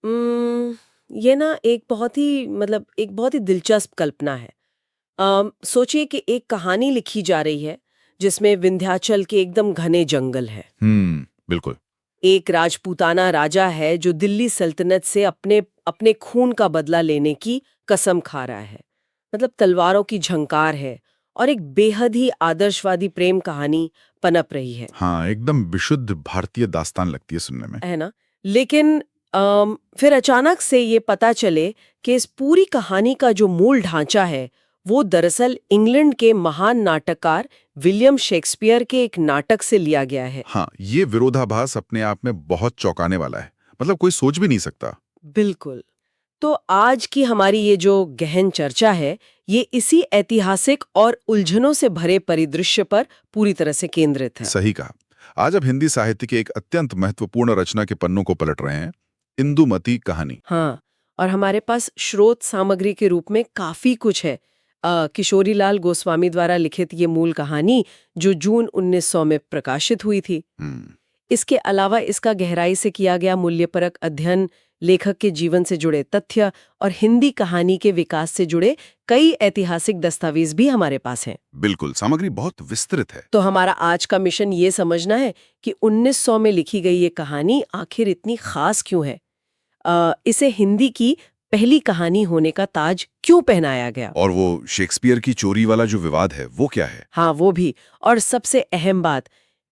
ये ना एक बहुत ही दिलचस्प कल्पना है। सोचिए कि एक कहानी लिखी जा रही है जिसमें विंध्याचल के एकदम घने जंगल है। बिल्कुल। एक राजपूताना राजा है जो दिल्ली सल्तनत से अपने अपने खून का बदला लेने की कसम खा रहा है। मतलब तलवारों की झंकार है और एक बेहद ही आदर्शवादी प्रेम कहानी पनप रही है। हाँ, एकदम विशुद्ध भारतीय दास्तान लगती है सुनने में। है ना? लेकिन फिर अचानक से ये पता चले कि इस पूरी कहानी का जो मूल ढांचा है वो दरअसल इंग्लैंड के महान नाटककार विलियम शेक्सपियर के एक नाटक से लिया गया है। हाँ, ये विरोधाभास अपने आप में बहुत चौंकाने वाला है। मतलब कोई सोच भी नहीं सकता। बिल्कुल। तो आज की हमारी ये जो गहन चर्चा है ये इसी ऐतिहासिक और उलझनों से भरे परिदृश्य पर पूरी तरह से केंद्रित है। सही कहा। आज अब हिंदी साहित्य की एक अत्यंत महत्वपूर्ण रचना के पन्नों को पलट रहे हैं, इंदुमती कहानी। हाँ, और हमारे पास स्रोत सामग्री के रूप में काफी कुछ है। किशोरीलाल गोस्वामी द्वारा लिखित ये मूल कहानी जो जून 1900 में प्रकाशित हुई थी। हम्म, इसके अलावा इसका गहराई से किया गया मूल्यपरक अध्ययन, लेखक के जीवन से जुड़े तथ्य और हिंदी कहानी के विकास से जुड़े कई ऐतिहासिक दस्तावेज भी हमारे पास हैं। बिल्कुल, सामग्री बहुत विस्तृत है। तो हमारा आज का मिशन ये समझना है कि 1900 में लिखी गई ये कहानी आखिर इतनी खास क्यों है। इसे हिंदी की पहली कहानी होने का ताज क्यों पहनाया गया। और वो शेक्सपियर की चोरी वाला जो विवाद है, वो क्या है? हाँ, वो भी। और सबसे अहम बात,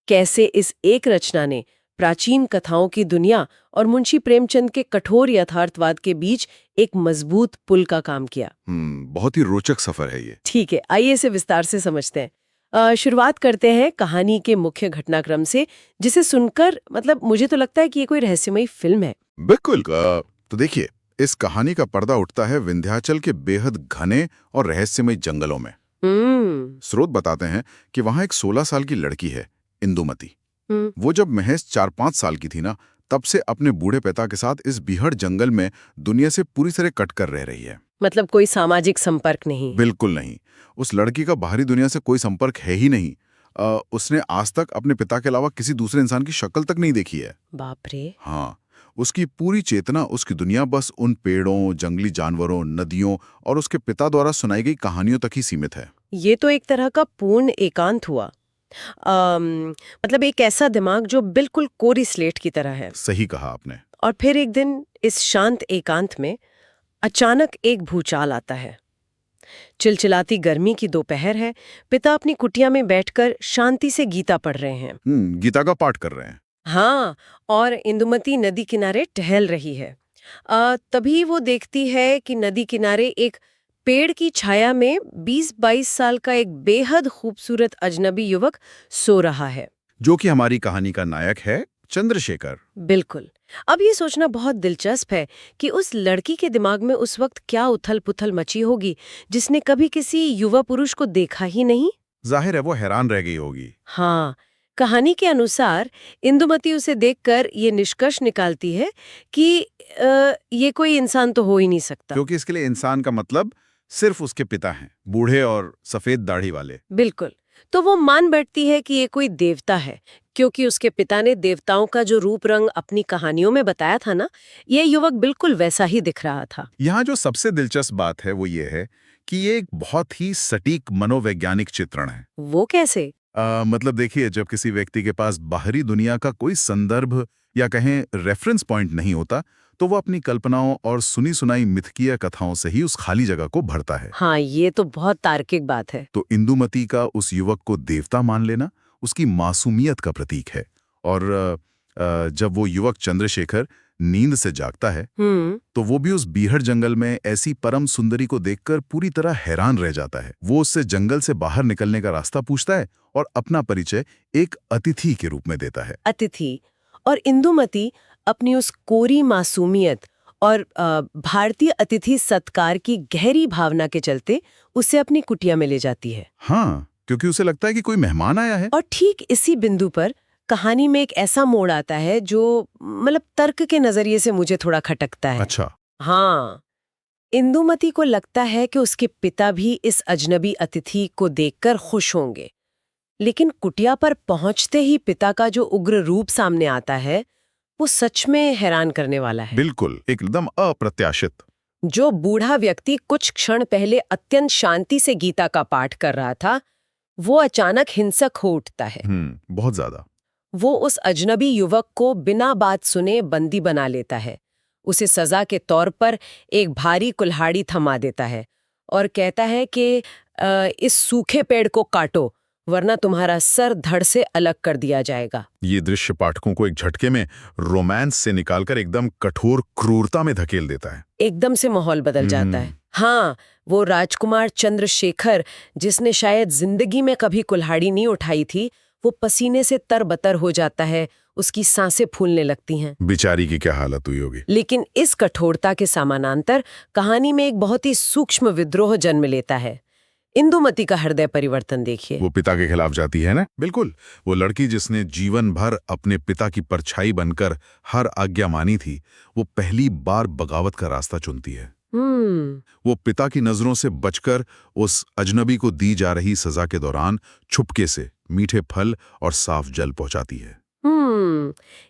कैसे इस एक रचना ने प्राचीन कथाओं की दुनिया और मुंशी प्रेमचंद के कठोर यथार्थवाद के बीच एक मजबूत पुल का काम किया। बहुत ही रोचक सफर है ये। ठीक है, आइए इसे विस्तार से समझते हैं। शुरुआत करते हैं कहानी के मुख्य घटनाक्रम से, जिसे सुनकर मुझे तो लगता है कि ये कोई रहस्यमयी फिल्म है। बिल्कुल। तो देखिए, इस कहानी का पर्दा उठता है विंध्याचल के बेहद घने और रहस्यमय जंगलों में। हम्म। स्रोत बताते हैं कि वहां एक 16 साल की लड़की है, इंदुमती। हम्म। वो जब महज 4-5 साल की थी ना, तब से अपने बूढ़े पिता के साथ इस बीहड़ जंगल में दुनिया से पूरी तरह कट कर रह रही है। मतलब कोई सामाजिक संपर्क नहीं। बिल्कुल नहीं। उस लड़की का बाहरी दुनिया से कोई संपर्क है ही नहीं। उसने आज तक अपने पिता के अलावा किसी दूसरे इंसान की शक्ल तक नहीं देखी है। बाप रे। हाँ, उसकी पूरी चेतना, उसकी दुनिया बस उन पेड़ों, जंगली जानवरों, नदियों और उसके पिता द्वारा सुनाई गई कहानियों तक ही सीमित है। ये तो एक तरह का पूर्ण एकांत हुआ। एक ऐसा दिमाग जो बिल्कुल कोरी स्लेट की तरह है। सही कहा आपने। और फिर एक दिन इस शांत एकांत में अचानक एक भूचाल आता है। चिलचिलाती गर्मी की दोपहर है। पिता अपनी कुटिया में बैठकर शांति से गीता पढ़ रहे हैं। गीता का पाठ कर रहे हैं। हाँ, और इंदुमती नदी किनारे टहल रही है। तभी वो देखती है कि नदी किनारे एक पेड़ की छाया में 20-22 साल का एक बेहद खूबसूरत अजनबी युवक सो रहा है। जो कि हमारी कहानी का नायक है, चंद्रशेखर। बिल्कुल। अब ये सोचना बहुत दिलचस्प है कि उस लड़की के दिमाग में उस वक्त क्या उथल-पुथल मची होगी, जिसने कभी किसी युवा पुरुष को देखा ही नहीं। जाहिर है वो हैरान रह गई होगी। हाँ, कहानी के अनुसार इंदुमती उसे देखकर ये निष्कर्ष निकालती है कि ये कोई इंसान तो हो ही नहीं सकता। क्योंकि इसके लिए इंसान का मतलब सिर्फ उसके पिता हैं, बूढ़े और सफेद दाढ़ी वाले। बिल्कुल। तो वो मान बैठती है कि ये कोई देवता है, क्योंकि उसके पिता ने देवताओं का जो रूप रंग अपनी कहानियों में बताया था ना, ये युवक बिल्कुल वैसा ही दिख रहा था। यहाँ जो सबसे दिलचस्प बात है वो ये है कि ये एक बहुत ही सटीक मनोवैज्ञानिक चित्रण है। वो कैसे? मतलब देखिए, जब किसी व्यक्ति के पास बाहरी दुनिया का कोई संदर्भ या कहें रेफरेंस पॉइंट नहीं होता, तो वो अपनी कल्पनाओं और सुनी सुनाई मिथकीय कथाओं से ही उस खाली जगह को भरता है। हाँ, ये तो बहुत तार्किक बात है। तो इंदुमती का उस युवक को देवता मान लेना उसकी मासूमियत का प्रतीक है। और जब वो युवक चंद्रशेखर नींद से जागता है, तो वो भी उस बीहड़ जंगल में ऐसी परम सुंदरी को देखकर पूरी तरह हैरान रह जाता है। वो उससे जंगल से बाहर निकलने का रास्ता पूछता है और अपना परिचय एक अतिथि के रूप में देता है। अतिथि। और इंदुमती अपनी उस कोरी मासूमियत और भारतीय अतिथि सत्कार की गहरी भावना के चलते उसे अपनी कुटिया में ले जाती है। हाँ, क्योंकि उसे लगता है कि कोई मेहमान आया है। और ठीक इसी बिंदु पर कहानी में एक ऐसा मोड़ आता है जो तर्क के नजरिए से मुझे थोड़ा खटकता है। अच्छा। हाँ, इंदुमती को लगता है कि उसके पिता भी इस अजनबी अतिथि को देखकर खुश होंगे, लेकिन कुटिया पर पहुंचते ही पिता का जो उग्र रूप सामने आता है वो सच में हैरान करने वाला है। बिल्कुल, एकदम अप्रत्याशित। जो बूढ़ा व्यक्ति कुछ क्षण पहले अत्यंत शांति से गीता का पाठ कर रहा था, वो अचानक हिंसक हो उठता है। बहुत ज्यादा। वो उस अजनबी युवक को बिना बात सुने बंदी बना लेता है, उसे सजा के तौर पर एक भारी कुल्हाड़ी थमा देता है और कहता है कि इस सूखे पेड़ को काटो, वरना तुम्हारा सर धड़ से अलग कर दिया जाएगा। ये दृश्य पाठकों को एक झटके में रोमांस से निकालकर एकदम कठोर क्रूरता में धकेल देता है। एकदम से माहौल बदल जाता है। हाँ, वो राजकुमार चंद्रशेखर, जिसने शायद जिंदगी में कभी कुल्हाड़ी नहीं उठाई थी, वो पसीने से तरबतर हो जाता है, उसकी सांसें फूलने लगती हैं। बेचारी की क्या हालत हुई होगी। लेकिन इस कठोरता के समानांतर कहानी में एक बहुत ही सूक्ष्म विद्रोह जन्म लेता है। इंदुमती का हृदय परिवर्तन देखिए। वो पिता के खिलाफ जाती है ना। बिल्कुल, वो लड़की जिसने जीवन भर अपने पिता की परछाई बनकर हर आज्ञा मानी थी, वो पहली बार बगावत का रास्ता चुनती है। वो पिता की नजरों से बचकर उस अजनबी को दी जा रही सजा के दौरान छुपके से मीठे फल और साफ जल पहुंचाती है।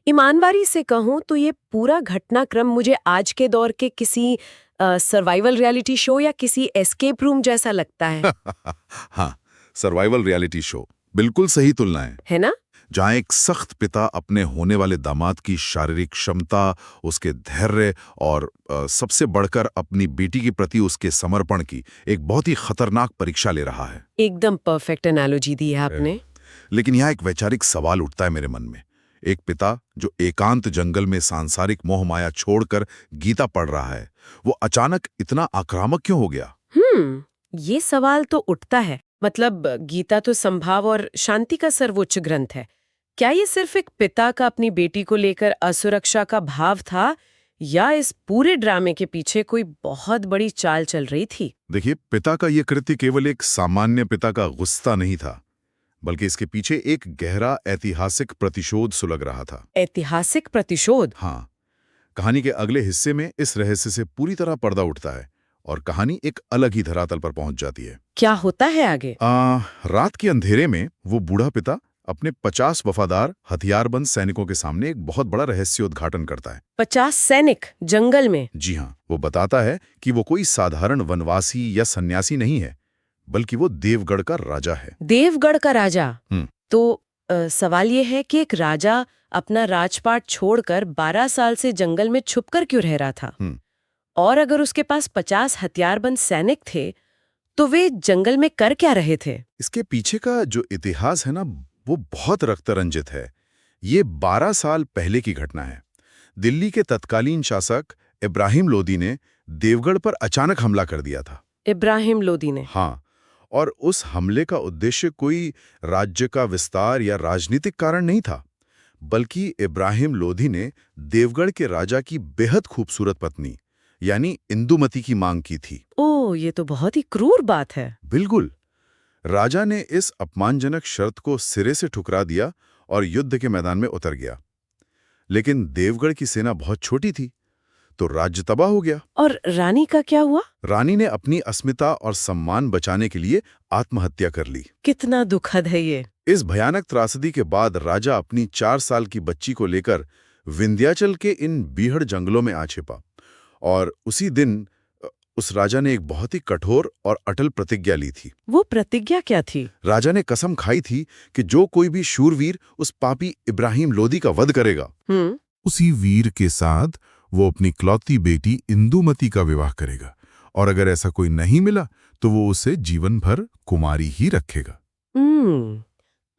ईमानदारी से कहूं तो ये पूरा घटनाक्रम मुझे आज के दौर के किसी सर्वाइवल रियलिटी शो या किसी एस्केप रूम जैसा लगता है। हाँ, सर्वाइवल रियलिटी शो, बिल्कुल सही तुलना है ना? जहाँ एक सख्त पिता अपने होने वाले दामाद की शारीरिक क्षमता, उसके धैर्य और सबसे बढ़कर अपनी बेटी के प्रति उसके समर्पण की एक बहुत ही खतरनाक परीक्षा ले रहा है। एकदम परफेक्ट एनालॉजी दी है आपने। लेकिन यहाँ एक वैचारिक सवाल उठता है मेरे मन में। एक पिता जो एकांत जंगल में सांसारिक मोह माया छोड़कर गीता पढ़ रहा है, वो अचानक इतना आक्रामक क्यों हो गया? ये सवाल तो उठता है। मतलब गीता तो संभाव और शांति का सर्वोच्च ग्रंथ है। क्या ये सिर्फ एक पिता का अपनी बेटी को लेकर असुरक्षा का भाव था, या इस पूरे ड्रामे के पीछे कोई बहुत बड़ी चाल चल रही थी? देखिए, पिता का ये कृत्य केवल एक सामान्य पिता का गुस्सा नहीं था, बल्कि इसके पीछे एक गहरा ऐतिहासिक प्रतिशोध सुलग रहा था। ऐतिहासिक प्रतिशोध? हाँ, कहानी के अगले हिस्से में इस रहस्य से पूरी तरह पर्दा उठता है और कहानी एक अलग ही धरातल पर पहुंच जाती है। क्या होता है आगे? रात के अंधेरे में वो बूढ़ा पिता अपने 50 वफादार हथियारबंद सैनिकों के सामने एक बहुत बड़ा रहस्योद्घाटन करता है। 50 सैनिक जंगल में? जी हाँ, वो बताता है कि वो कोई साधारण वनवासी या सन्यासी नहीं है, बल्कि वो देवगढ़ का राजा है। देवगढ़ का राजा? तो सवाल ये है कि एक राजा अपना राजपाट छोड़कर 12 साल से जंगल में छुपकर क्यों रह रहा था? और अगर उसके पास 50 हथियारबंद सैनिक थे, तो वे जंगल में कर क्या रहे थे? इसके पीछे का जो इतिहास है ना, वो बहुत रक्तरंजित है। ये 12 साल पहले की घटना है। दिल्ली के तत्कालीन शासक इब्राहिम लोदी ने देवगढ़ पर अचानक हमला कर दिया था। इब्राहिम लोदी ने? हाँ, और उस हमले का उद्देश्य कोई राज्य का विस्तार या राजनीतिक कारण नहीं था, बल्कि इब्राहिम लोदी ने देवगढ़ के राजा की बेहद खूबसूरत पत्नी यानी इंदुमती की मांग की थी। ओह, ये तो बहुत ही क्रूर बात है। बिल्कुल। राजा ने इस अपमानजनक शर्त को सिरे से ठुकरा दिया और युद्ध के मैदान में उतर गया। लेकिन देवगढ़ की सेना बहुत छोटी थी, तो राज्य तबाह हो गया। और रानी का क्या हुआ? रानी ने अपनी अस्मिता और सम्मान बचाने के लिए आत्महत्या कर ली। कितना दुखद है ये। इस भयानक त्रासदी के बाद राजा अपनी 4 साल की बच्ची को लेकर विंध्याचल के इन बीहड़ जंगलों में आ छिपा, और उसी दिन उस राजा ने एक बहुत ही कठोर और अटल प्रतिज्ञा ली थी। वो प्रतिज्ञा क्या थी? राजा ने कसम खाई थी कि जो कोई भी शूरवीर उस पापी इब्राहिम लोदी का वध करेगा, उसी वीर के साथ वो अपनी इकलौती बेटी इंदुमती का विवाह करेगा, और अगर ऐसा कोई नहीं मिला तो वो उसे जीवन भर कुमारी ही रखेगा।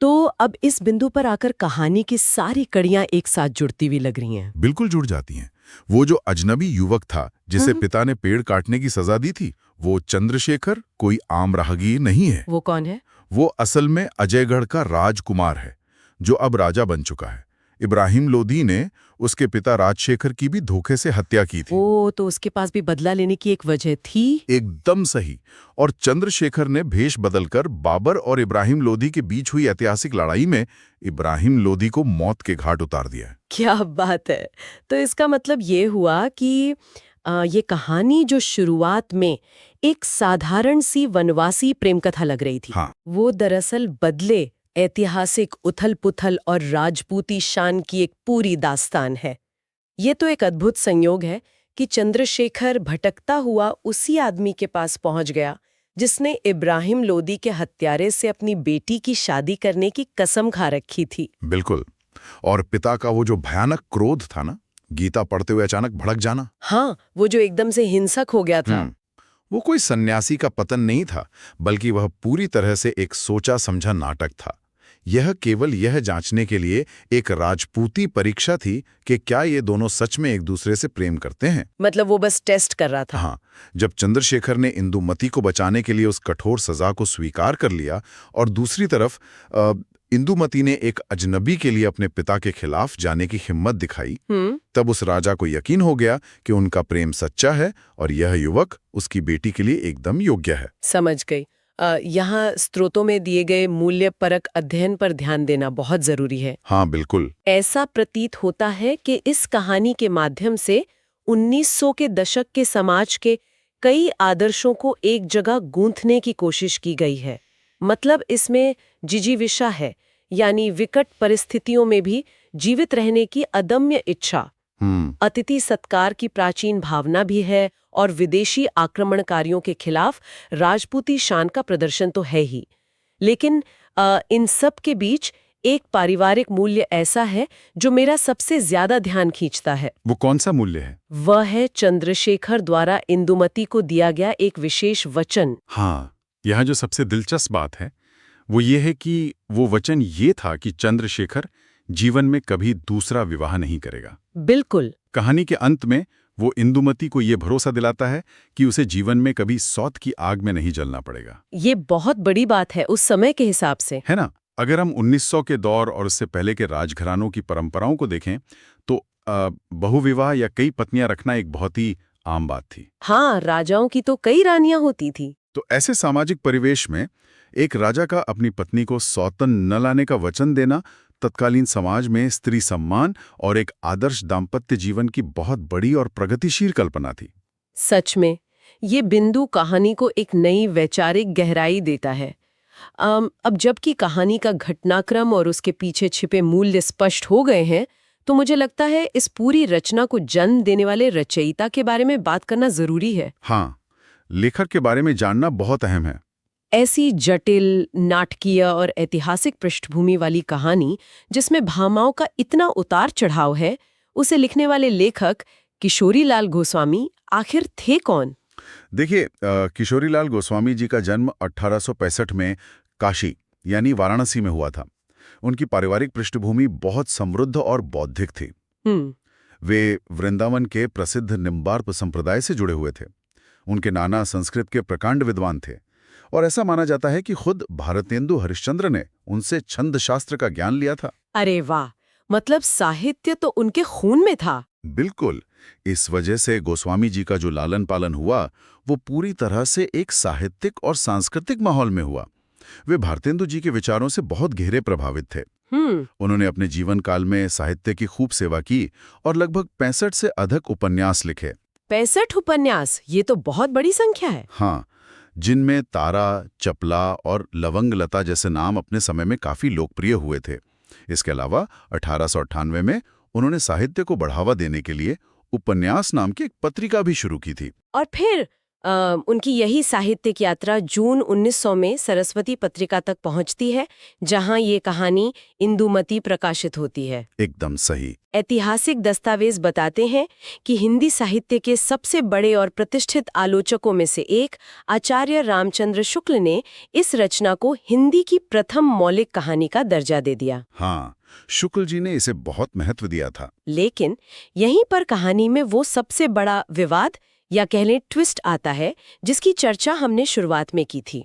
तो अब इस बिंदु पर आकर कहानी की सारी कड़ियां एक साथ जुड़ती हुई लग रही हैं। बिल्कुल जुड़ जाती हैं। वो जो अजनबी युवक था जिसे पिता ने पेड़ काटने की सजा दी थी, वो चंद्रशेखर कोई आम राहगीर नहीं है। वो कौन है? वो असल में अजयगढ़ का राजकुमार है, जो अब राजा बन चुका है। इब्राहिम लोदी ने उसके पिता राजशेखर की भी धोखे से हत्या की थी। ओ, तो उसके पास भी बदला लेने की एक वजह थी। एकदम सही। और चंद्रशेखर ने भेष बदलकर बाबर और इब्राहिम लोदी के बीच हुई ऐतिहासिक लड़ाई में इब्राहिम लोदी को मौत के घाट उतार दिया। क्या बात है। तो इसका मतलब ये हुआ कि ये कहानी जो शुरुआत में एक साधारण सी वनवासी प्रेम कथा लग रही थी, वो दरअसल बदले, ऐतिहासिक उथल पुथल और राजपूती शान की एक पूरी दास्तान है। ये तो एक अद्भुत संयोग है कि चंद्रशेखर भटकता हुआ उसी आदमी के पास पहुंच गया जिसने इब्राहिम लोदी के हत्यारे से अपनी बेटी की शादी करने की कसम खा रखी थी। बिल्कुल। और पिता का वो जो भयानक क्रोध था ना, गीता पढ़ते हुए अचानक भड़क जाना। हाँ, वो जो एकदम से हिंसक हो गया था। वो कोई सन्यासी का पतन नहीं था, बल्कि वह पूरी तरह से एक सोचा समझा नाटक था। यह केवल यह जांचने के लिए एक राजपूती परीक्षा थी कि क्या ये दोनों सच में एक दूसरे से प्रेम करते हैं। मतलब वो बस टेस्ट कर रहा था। हाँ, जब चंद्रशेखर ने इंदुमती को बचाने के लिए उस कठोर सजा को स्वीकार कर लिया और दूसरी तरफ इंदुमती ने एक अजनबी के लिए अपने पिता के खिलाफ जाने की हिम्मत दिखाई, तब उस राजा को यकीन हो गया कि उनका प्रेम सच्चा है और यह युवक उसकी बेटी के लिए एकदम योग्य है। समझ गई। यहाँ स्रोतों में दिए गए मूल्य परक अध्ययन पर ध्यान देना बहुत जरूरी है। हाँ, बिल्कुल। ऐसा प्रतीत होता है कि इस कहानी के माध्यम से 1900 के दशक के समाज के कई आदर्शों को एक जगह गूंथने की कोशिश की गई है। मतलब इसमें जिजीविषा है, यानी विकट परिस्थितियों में भी जीवित रहने की अदम्य इच्छा, अतिथि सत्कार की प्राचीन भावना भी है और विदेशी आक्रमणकारियों के खिलाफ राजपूती शान का प्रदर्शन तो है ही। लेकिन इन सब के बीच एक पारिवारिक मूल्य ऐसा है जो मेरा सबसे ज्यादा ध्यान खींचता है। वो कौन सा मूल्य है? वह है चंद्रशेखर द्वारा इंदुमती को दिया गया एक विशेष वचन। हाँ, यहाँ जो सबसे दिलचस्प बात है वो ये है कि वो वचन ये था कि चंद्रशेखर जीवन में कभी दूसरा विवाह नहीं करेगा। बिल्कुल। कहानी के अंत में वो इंदुमती को ये भरोसा दिलाता है कि उसे जीवन में कभी सौत की आग में नहीं जलना पड़ेगा। ये बहुत बड़ी बात है उस समय के हिसाब से, है ना? अगर हम 1900 के दौर और उससे पहले के राजघरानों की परंपराओं को देखें तो बहुविवाह या कई पत्नियां रखना एक बहुत ही आम बात थी। हाँ, राजाओं की तो कई रानियां होती थी। तो ऐसे सामाजिक परिवेश में एक राजा का अपनी पत्नी को सौतन न लाने का वचन देना तत्कालीन समाज में स्त्री सम्मान और एक आदर्श दाम्पत्य जीवन की बहुत बड़ी और प्रगतिशील कल्पना थी। सच में ये बिंदु कहानी को एक नई वैचारिक गहराई देता है। अब जबकि कहानी का घटनाक्रम और उसके पीछे छिपे मूल्य स्पष्ट हो गए हैं, तो मुझे लगता है इस पूरी रचना को जन्म देने वाले रचयिता के बारे में बात करना जरूरी है। हाँ, लेखक के बारे में जानना बहुत अहम है। ऐसी जटिल, नाटकीय और ऐतिहासिक पृष्ठभूमि वाली कहानी जिसमें भावनाओं का इतना उतार चढ़ाव है, उसे लिखने वाले लेखक किशोरीलाल गोस्वामी आखिर थे कौन? देखिए, किशोरीलाल गोस्वामी जी का जन्म 1865 में काशी यानी वाराणसी में हुआ था। उनकी पारिवारिक पृष्ठभूमि बहुत समृद्ध और बौद्धिक थी। वे वृंदावन के प्रसिद्ध निम्बार्क संप्रदाय से जुड़े हुए थे। उनके नाना संस्कृत के प्रकांड विद्वान थे और ऐसा माना जाता है कि खुद भारतेंदु हरिश्चंद्र ने उनसे छंद शास्त्र का ज्ञान लिया था। अरे वाह, मतलब साहित्य तो उनके खून में था। बिल्कुल। इस वजह से गोस्वामी जी का जो लालन पालन हुआ वो पूरी तरह से एक साहित्यिक और सांस्कृतिक माहौल में हुआ। वे भारतेंदु जी के विचारों से बहुत गहरे प्रभावित थे। उन्होंने अपने जीवन काल में साहित्य की खूब सेवा की और लगभग 65 से अधिक उपन्यास लिखे। 65 उपन्यास, ये तो बहुत बड़ी संख्या है। हाँ, जिनमें तारा, चपला और लवंग लता जैसे नाम अपने समय में काफी लोकप्रिय हुए थे। इसके अलावा 1898 में उन्होंने साहित्य को बढ़ावा देने के लिए उपन्यास नाम की एक पत्रिका भी शुरू की थी। और फिर उनकी यही साहित्यिक यात्रा जून 1900 में सरस्वती पत्रिका तक पहुंचती है, जहां ये कहानी इंदुमती प्रकाशित होती है। एकदम सही। ऐतिहासिक दस्तावेज बताते हैं कि हिंदी साहित्य के सबसे बड़े और प्रतिष्ठित आलोचकों में से एक आचार्य रामचंद्र शुक्ल ने इस रचना को हिंदी की प्रथम मौलिक कहानी का दर्जा दे दिया। हाँ, शुक्ल जी ने इसे बहुत महत्व दिया था। लेकिन यहीं पर कहानी में वो सबसे बड़ा विवाद या कह लें ट्विस्ट आता है जिसकी चर्चा हमने शुरुआत में की थी।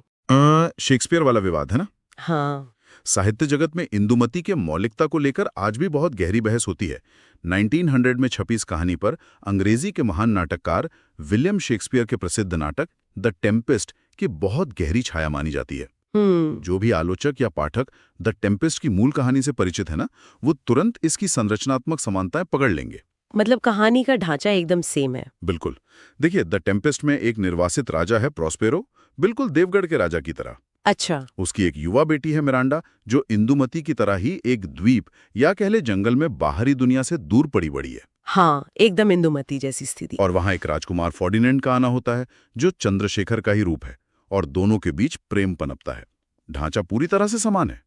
शेक्सपियर वाला विवाद है ना? हाँ। साहित्य जगत में इंदुमती के मौलिकता को लेकर आज भी बहुत गहरी बहस होती है। 1900 में छपी इस कहानी पर अंग्रेजी के महान नाटककार विलियम शेक्सपियर के प्रसिद्ध नाटक द टेम्पेस्ट की बहुत गहरी छाया मानी जाती है। जो भी आलोचक या पाठक द टेम्पेस्ट की मूल कहानी से परिचित है ना, वो तुरंत इसकी संरचनात्मक समानताएं पकड़ लेंगे। मतलब कहानी का ढांचा एकदम सेम है। बिल्कुल। देखिए, द टेम्पेस्ट में एक निर्वासित राजा है प्रॉस्पेरो, बिल्कुल देवगढ़ के राजा की तरह। अच्छा। उसकी एक युवा बेटी है मिरांडा, जो इंदुमती की तरह ही एक द्वीप या कह ले जंगल में बाहरी दुनिया से दूर पड़ी बड़ी है। हाँ, एकदम इंदुमती जैसी स्थिति। और वहां एक राजकुमार फर्डिनेंड का आना होता है जो चंद्रशेखर का ही रूप है, और दोनों के बीच प्रेम पनपता है। ढांचा पूरी तरह से समान है।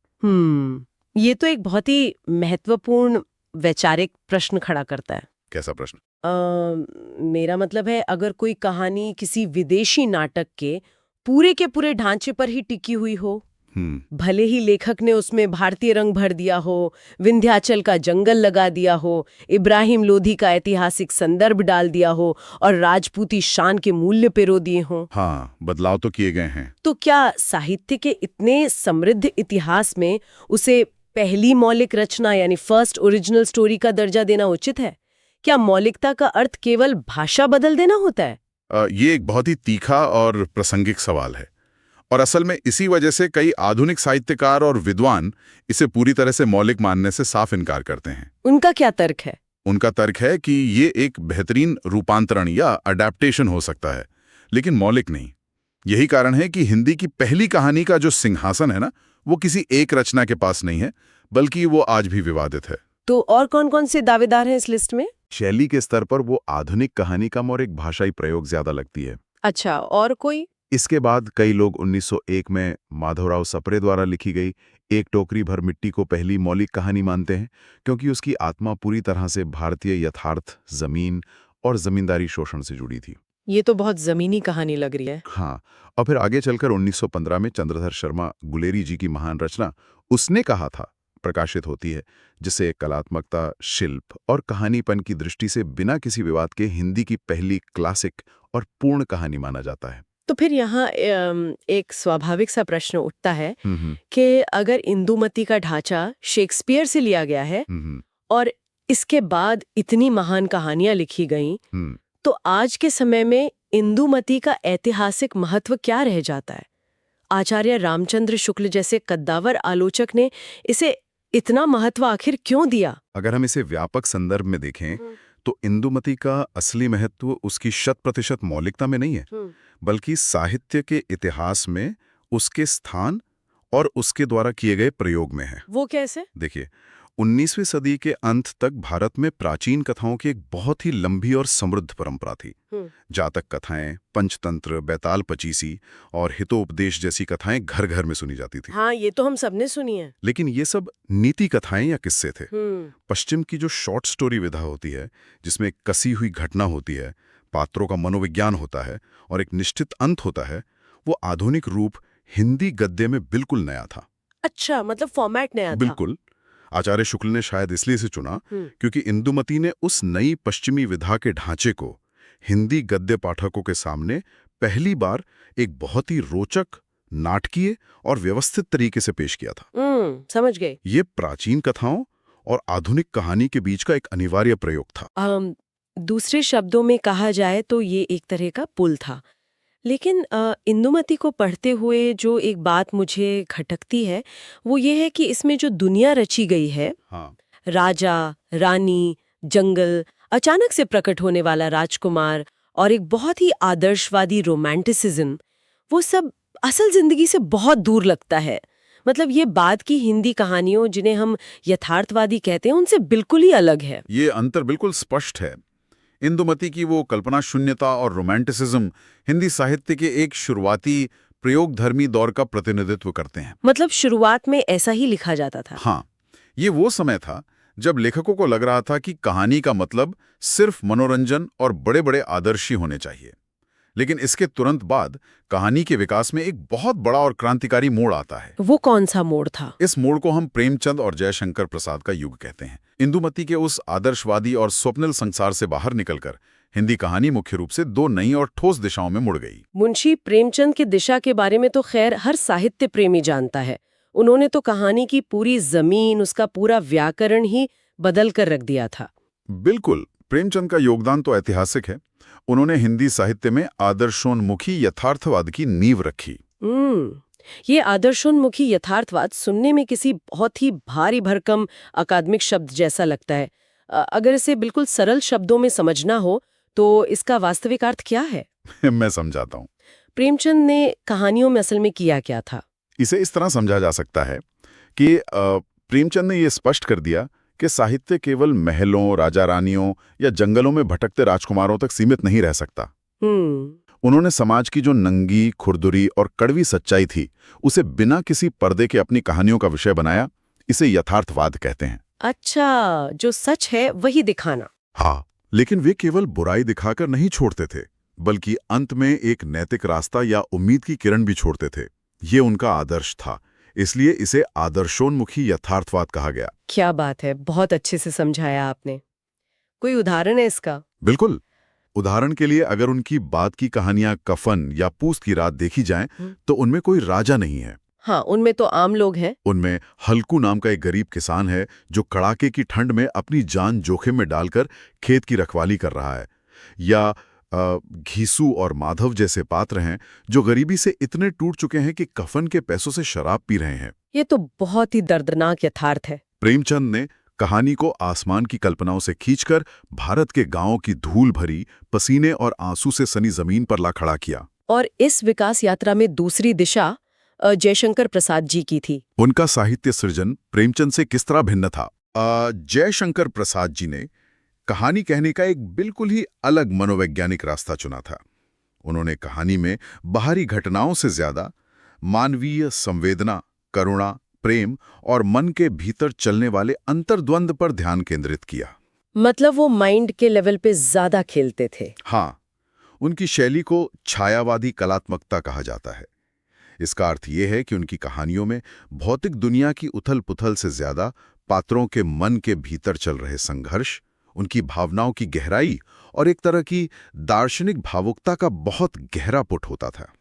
ये तो एक बहुत ही महत्वपूर्ण वैचारिक प्रश्न खड़ा करता है। कैसा प्रश्न? मेरा मतलब है, अगर कोई कहानी किसी विदेशी नाटक के पूरे ढांचे पर ही टिकी हुई हो, भले ही लेखक ने उसमें भारतीय रंग भर दिया हो, विंध्याचल का जंगल लगा दिया हो, इब्राहिम लोधी का ऐतिहासिक संदर्भ डाल दिया हो और राजपूती शान के मूल्य पेरो दिए हों। हाँ, बदलाव तो किए गए हैं। तो क्या साहित्य के इतने समृद्ध इतिहास में उसे पहली मौलिक रचना यानी फर्स्ट ओरिजिनल स्टोरी का दर्जा देना उचित है? क्या मौलिकता का अर्थ केवल भाषा बदल देना होता है? ये एक बहुत ही तीखा और प्रासंगिक सवाल है, और असल में इसी वजह से कई आधुनिक साहित्यकार और विद्वान इसे पूरी तरह से मौलिक मानने से साफ इनकार करते हैं। उनका क्या तर्क है? उनका तर्क है कि ये एक बेहतरीन रूपांतरण या अडेप्टेशन हो सकता है, लेकिन मौलिक नहीं। यही कारण है कि हिंदी की पहली कहानी का जो सिंहासन है ना, वो किसी एक रचना के पास नहीं है, बल्कि वो आज भी विवादित है। तो और कौन-कौन से दावेदार हैं इस लिस्ट में? शैली के स्तर पर वो आधुनिक कहानी कम और एक भाषाई प्रयोग ज्यादा लगती है। अच्छा, और कोई? इसके बाद कई लोग 1901 में माधवराव सप्रे द्वारा लिखी गई एक टोकरी भर मिट्टी को पहली मौलिक कहानी मानते हैं, क्योंकि उसकी आत्मा पूरी तरह से भारतीय यथार्थ, जमीन और जमींदारी शोषण से जुड़ी थी। ये तो बहुत जमीनी कहानी लग रही है। हाँ, और फिर आगे चलकर 1915 में चंद्रधर शर्मा गुलेरी जी की महान रचना उसने कहा था प्रकाशित होती है, जिसे कलात्मकता, शिल्प और कहानीपन की दृष्टि से बिना किसी विवाद के हिंदी की पहली क्लासिक और पूर्ण कहानी माना जाता है। तो फिर यहाँ एक स्वाभाविक सा प्रश्न उठता है कि अगर इंदुमती का ढांचा शेक्सपियर से लिया गया है और इसके बाद इतनी महान कहानियां लिखी गईं, तो आज के समय में इंदुमती का ऐतिहासिक महत्व क्या रह जाता है? आचार्य रामचंद्र शुक्ल जैसे कद्दावर आलोचक ने इसे इतना महत्व आखिर क्यों दिया? अगर हम इसे व्यापक संदर्भ में देखें तो इंदुमती का असली महत्व उसकी 100% मौलिकता में नहीं है, बल्कि साहित्य के इतिहास में उसके स्थान और उसके द्वारा किए गए प्रयोग में है। वो कैसे? देखिए, 19वीं सदी के अंत तक भारत में प्राचीन कथाओं की एक बहुत ही लंबी और समृद्ध परंपरा थी। जातक कथाएं, पंचतंत्र, बैताल पचीसी और हितोपदेश जैसी कथाएं घर घर में सुनी जाती थी। हाँ, ये तो हम सबने सुनी है। लेकिन ये सब नीति कथाएं या किस्से थे। पश्चिम की जो शॉर्ट स्टोरी विधा होती है, जिसमें कसी हुई घटना होती है, पात्रों का मनोविज्ञान होता है और एक निश्चित अंत होता है, वो आधुनिक रूप हिंदी गद्य में बिल्कुल नया था। अच्छा, मतलब फॉर्मेट नया था। बिल्कुल। आचार्य शुक्ल ने शायद इसलिए इसे चुना क्योंकि इंदुमती ने उस नई पश्चिमी विधा के ढांचे को हिंदी गद्य पाठकों के सामने पहली बार एक बहुत ही रोचक, नाटकीय और व्यवस्थित तरीके से पेश किया था। समझ गए। ये प्राचीन कथाओं और आधुनिक कहानी के बीच का एक अनिवार्य प्रयोग था। दूसरे शब्दों में कहा जाए तो ये एक तरह का पुल था। लेकिन इंदुमती को पढ़ते हुए जो एक बात मुझे खटकती है, वो ये है कि इसमें जो दुनिया रची गई है, राजा, रानी, जंगल, अचानक से प्रकट होने वाला राजकुमार और एक बहुत ही आदर्शवादी रोमांटिसिज्म, वो सब असल जिंदगी से बहुत दूर लगता है। मतलब ये बाद की हिंदी कहानियों जिन्हें हम यथार्थवादी कहते हैं, उनसे बिल्कुल ही अलग है। ये अंतर बिल्कुल स्पष्ट है। इंदुमती की वो कल्पना शून्यता और रोमांटिसिज्म हिंदी साहित्य के एक शुरुआती प्रयोगधर्मी दौर का प्रतिनिधित्व करते हैं। मतलब शुरुआत में ऐसा ही लिखा जाता था। हाँ, ये वो समय था जब लेखकों को लग रहा था कि कहानी का मतलब सिर्फ मनोरंजन और बड़े बड़े आदर्शी होने चाहिए। लेकिन इसके तुरंत बाद कहानी के विकास में एक बहुत बड़ा और क्रांतिकारी मोड़ आता है। वो कौन सा मोड़ था? इस मोड़ को हम प्रेमचंद और जयशंकर प्रसाद का युग कहते हैं। इंदुमती के उस आदर्शवादी और स्वप्निल संसार से बाहर निकलकर हिंदी कहानी मुख्य रूप से दो नई और ठोस दिशाओं में मुड़ गई। मुंशी प्रेमचंद की दिशा के बारे में तो खैर हर साहित्य प्रेमी जानता है। उन्होंने तो कहानी की पूरी जमीन, उसका पूरा व्याकरण ही बदल कर रख दिया था। बिल्कुल, प्रेमचंद का योगदान तो ऐतिहासिक है। उन्होंने हिंदी साहित्य में आदर्शोन्मुखी यथार्थवाद की नींव रखी। ये आदर्शोन्मुखी यथार्थवाद सुनने में किसी बहुत ही भारी भरकम अकादमिक शब्द जैसा लगता है। अगर इसे बिल्कुल सरल शब्दों में समझना हो तो इसका वास्तविक अर्थ क्या है? मैं समझाता हूँ। प्रेमचंद ने कहानियों में असल में किया क्या था? इसे इस तरह समझा जा सकता है कि प्रेमचंद ने यह स्पष्ट कर दिया कि साहित्य केवल महलों, राजा रानियों या जंगलों में भटकते राजकुमारों तक सीमित नहीं रह सकता। उन्होंने समाज की जो नंगी, खुरदुरी और कड़वी सच्चाई थी, उसे बिना किसी पर्दे के अपनी कहानियों का विषय बनाया। इसे यथार्थवाद कहते हैं। अच्छा, जो सच है वही दिखाना। हाँ, लेकिन वे केवल बुराई दिखाकर नहीं छोड़ते थे, बल्कि अंत में एक नैतिक रास्ता या उम्मीद की किरण भी छोड़ते थे। ये उनका आदर्श था, इसलिए इसे आदर्शोन्मुखी यथार्थवाद कहा गया। क्या बात है, बहुत अच्छे से समझाया आपने। कोई उदाहरण है इसका? बिल्कुल। उदाहरण के लिए अगर उनकी बात की कहानियां कफन या पूस की रात देखी जाएं, तो उनमें कोई राजा नहीं है। हाँ, उनमें तो आम लोग हैं। उनमें हल्कू नाम का एक गरीब किसान है जो कड़ाके की ठंड में अपनी जान जोखिम में डालकर खेत की रखवाली कर रहा है। या घीसू और माधव जैसे पात्र हैं जो गरीबी से इतने टूट चुके हैं कि कफन के पैसों से शराब पी रहे हैं। ये तो बहुत ही दर्दनाक यथार्थ है। प्रेमचंद ने कहानी को आसमान की कल्पनाओं से खींचकर भारत के गांवों की धूल भरी, पसीने और आंसू से सनी जमीन पर ला खड़ा किया। और इस विकास यात्रा में दूसरी दिशा जयशंकर प्रसाद जी की थी। उनका साहित्य सृजन प्रेमचंद से किस तरह भिन्न था? जयशंकर प्रसाद जी ने कहानी कहने का एक बिल्कुल ही अलग मनोवैज्ञानिक रास्ता चुना था। उन्होंने कहानी में बाहरी घटनाओं से ज्यादा मानवीय संवेदना, करुणा, प्रेम और मन के भीतर चलने वाले अंतर्द्वंद पर ध्यान केंद्रित किया। मतलब वो माइंड के लेवल पे ज्यादा खेलते थे। हाँ, उनकी शैली को छायावादी कलात्मकता कहा जाता है। इसका अर्थ यह है कि उनकी कहानियों में भौतिक दुनिया की उथल-पुथल से ज्यादा पात्रों के मन के भीतर चल रहे संघर्ष, उनकी भावनाओं की गहराई और एक तरह की दार्शनिक भावुकता का बहुत गहरा पुट होता था।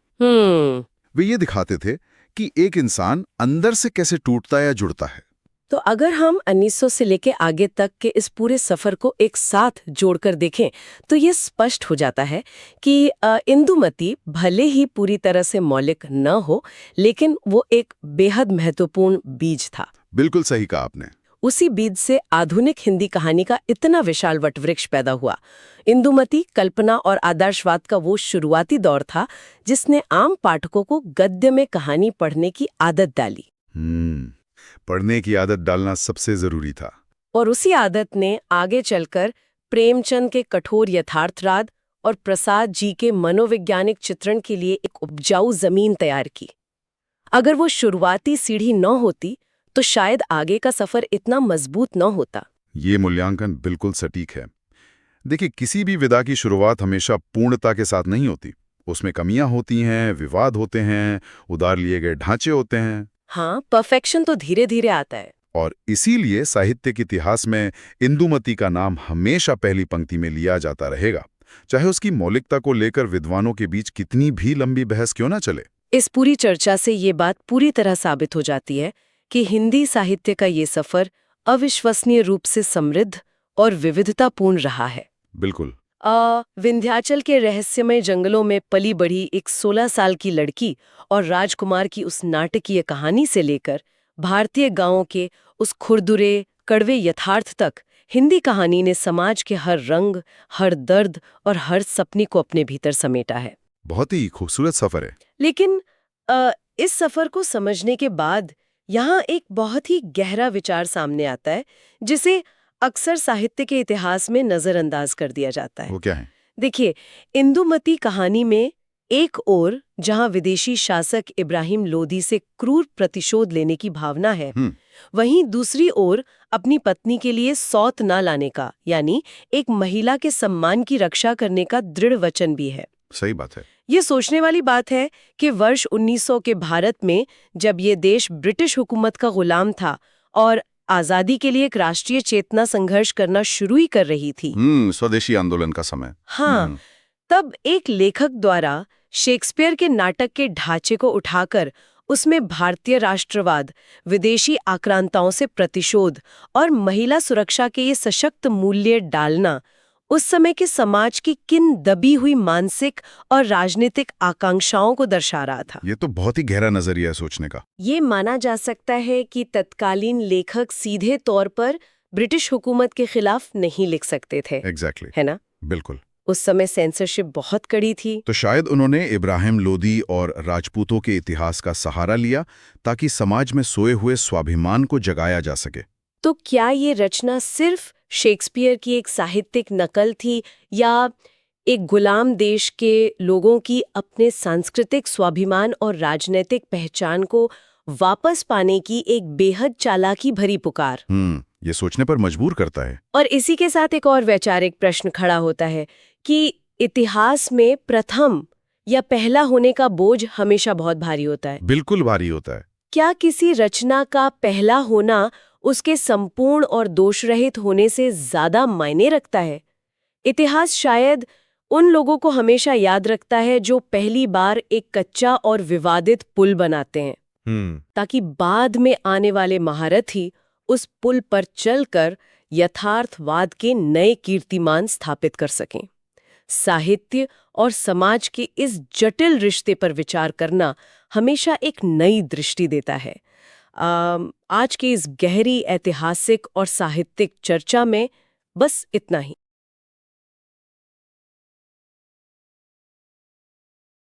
वे ये दिखाते थे कि एक इंसान अंदर से कैसे टूटता या जुड़ता है। तो अगर हम 1900 से लेके आगे तक के इस पूरे सफर को एक साथ जोड़कर देखें तो ये स्पष्ट हो जाता है कि इंदुमती भले ही पूरी तरह से मौलिक न हो, लेकिन वो एक बेहद महत्वपूर्ण बीज था। बिल्कुल सही कहा आपने। उसी बीज से आधुनिक हिंदी कहानी का इतना विशाल वटवृक्ष पैदा हुआ। इंदुमती कल्पना और आदर्शवाद का वो शुरुआती दौर था जिसने आम पाठकों को गद्य में कहानी पढ़ने की आदत डाली। पढ़ने की आदत डालना सबसे जरूरी था। और उसी आदत ने आगे चलकर प्रेमचंद के कठोर यथार्थवाद और प्रसाद जी के मनोवैज्ञानिक चित्रण के लिए एक उपजाऊ जमीन तैयार की। अगर वो शुरुआती सीढ़ी न होती तो शायद आगे का सफर इतना मजबूत न होता। ये मूल्यांकन बिल्कुल सटीक है। देखिए, किसी भी विधा की शुरुआत हमेशा पूर्णता के साथ नहीं होती। उसमें कमियां होती हैं, विवाद होते हैं, उधार लिए गए ढांचे होते हैं। हाँ, परफेक्शन तो धीरे धीरे आता है। और इसीलिए साहित्य के इतिहास में इंदुमती का नाम हमेशा पहली पंक्ति में लिया जाता रहेगा, चाहे उसकी मौलिकता को लेकर विद्वानों के बीच कितनी भी लंबी बहस क्यों ना चले। इस पूरी चर्चा से ये बात पूरी तरह साबित हो जाती है कि हिंदी साहित्य का ये सफर अविश्वसनीय रूप से समृद्ध और विविधतापूर्ण रहा है। बिल्कुल। विंध्याचल के रहस्यमय जंगलों में पली बढ़ी एक 16 साल की लड़की और राजकुमार की उस नाटकीय कहानी से लेकर भारतीय गांवों के उस खुरदुरे कड़वे यथार्थ तक, हिंदी कहानी ने समाज के हर रंग, हर दर्द और हर सपने को अपने भीतर समेटा है। बहुत ही खूबसूरत सफर है। लेकिन इस सफर को समझने के बाद यहाँ एक बहुत ही गहरा विचार सामने आता है जिसे अक्सर साहित्य के इतिहास में नजरअंदाज कर दिया जाता है। वो क्या है? देखिए, इंदुमती कहानी में एक ओर जहां विदेशी शासक इब्राहिम लोदी से क्रूर प्रतिशोध लेने की भावना है, वहीं दूसरी ओर अपनी पत्नी के लिए सौत न लाने का, यानी एक महिला के सम्मान की रक्षा करने का दृढ़ वचन भी है। सही बात है। ये सोचने वाली बात है कि वर्ष 1900 के भारत में जब ये देश ब्रिटिश हुकूमत का गुलाम था और आजादी के लिए एक राष्ट्रीय चेतना संघर्ष करना शुरू ही कर रही थी, स्वदेशी आंदोलन का समय। हाँ, तब एक लेखक द्वारा शेक्सपियर के नाटक के ढांचे को उठाकर उसमें भारतीय राष्ट्रवाद, विदेशी आक्रांताओं से प्रतिशोध और महिला सुरक्षा के ये सशक्त मूल्य डालना उस समय के समाज की किन दबी हुई मानसिक और राजनीतिक आकांक्षाओं को दर्शा रहा था। ये तो बहुत ही गहरा नजरिया है सोचने का। ये माना जा सकता है कि तत्कालीन लेखक सीधे तौर पर ब्रिटिश हुकूमत के खिलाफ नहीं लिख सकते थे। एग्जैक्टली। है ना? बिल्कुल। उस समय सेंसरशिप बहुत कड़ी थी। तो शायद उन्होंने इब्राहिम लोदी और राजपूतों के इतिहास का सहारा लिया ताकि समाज में सोए हुए स्वाभिमान को जगाया जा सके। तो क्या ये रचना सिर्फ शेक्सपियर की एक साहित्यिक नकल थी या एक गुलाम देश के लोगों की अपने सांस्कृतिक स्वाभिमान और राजनीतिक पहचान को वापस पाने की एक बेहद चालाकी भरी पुकार? ये सोचने पर मजबूर करता है। और इसी के साथ एक और वैचारिक प्रश्न खड़ा होता है कि इतिहास में प्रथम या पहला होने का बोझ हमेशा बहुत भारी होता है। बिल्कुल भारी होता है। क्या किसी रचना का पहला होना उसके संपूर्ण और दोषरहित होने से ज्यादा मायने रखता है? इतिहास शायद उन लोगों को हमेशा याद रखता है जो पहली बार एक कच्चा और विवादित पुल बनाते हैं, ताकि बाद में आने वाले महारथी उस पुल पर चलकर यथार्थवाद के नए कीर्तिमान स्थापित कर सकें। साहित्य और समाज के इस जटिल रिश्ते पर विचार करना हमेशा एक नई दृष्टि देता है। आज की इस गहरी ऐतिहासिक और साहित्यिक चर्चा में बस इतना ही।